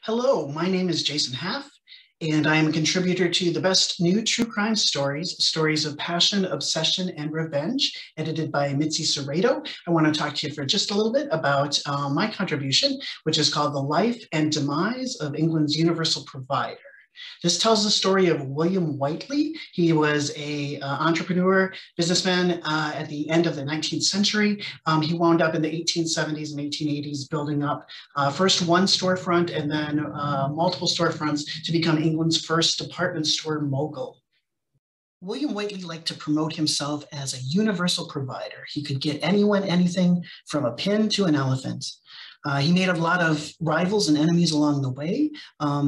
Hello, my name is Jason Haff, and I am a contributor to the best new true crime stories, stories of passion, obsession, and revenge, edited by Mitzi Szereto. I want to talk to you for just a little bit about my contribution, which is called The Life and Demise of England's Universal Provider. This tells the story of William Whiteley. He was an entrepreneur, businessman at the end of the 19th century. He wound up in the 1870s and 1880s building up first one storefront and then multiple storefronts to become England's first department store mogul. William Whiteley liked to promote himself as a universal provider. He could get anyone anything from a pin to an elephant. He made a lot of rivals and enemies along the way.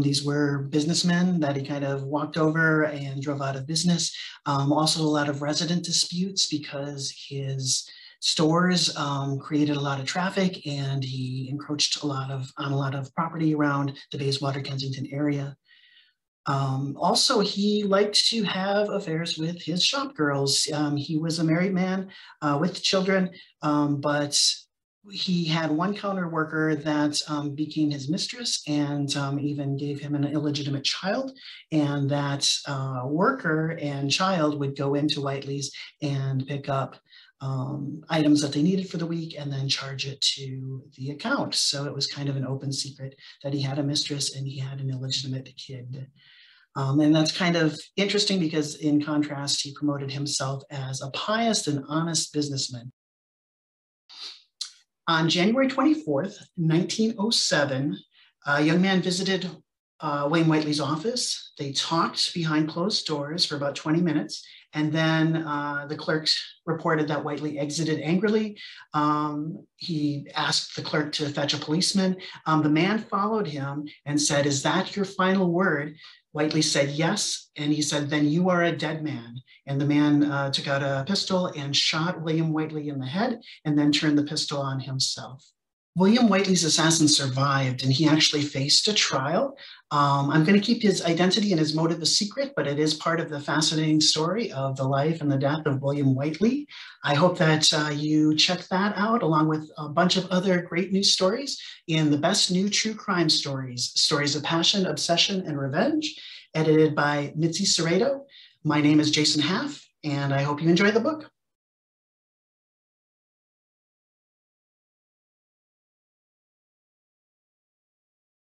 These were businessmen that he kind of walked over and drove out of business. Also a lot of resident disputes because his stores created a lot of traffic and he encroached on a lot of property around the Bayswater, Kensington area. Also, he liked to have affairs with his shop girls. He was a married man with children, but he had one counter worker that became his mistress and even gave him an illegitimate child. And that worker and child would go into Whiteley's and pick up items that they needed for the week and then charge it to the account. So it was kind of an open secret that he had a mistress and he had an illegitimate kid. And that's kind of interesting because in contrast, he promoted himself as a pious and honest businessman. On January 24th, 1907, a young man visited William Whiteley's office. They talked behind closed doors for about 20 minutes, and then the clerk reported that Whiteley exited angrily. He asked the clerk to fetch a policeman. The man followed him and said, "Is that your final word?" Whiteley said yes, and he said, "Then you are a dead man." And the man took out a pistol and shot William Whiteley in the head and then turned the pistol on himself. William Whiteley's assassin survived and he actually faced a trial. I'm going to keep his identity and his motive a secret, but it is part of the fascinating story of the life and the death of William Whiteley. I hope that you check that out along with a bunch of other great news stories in the best new true crime stories, stories of passion, obsession, and revenge, edited by Mitzi Szereto. My name is Jason Haff, and I hope you enjoy the book.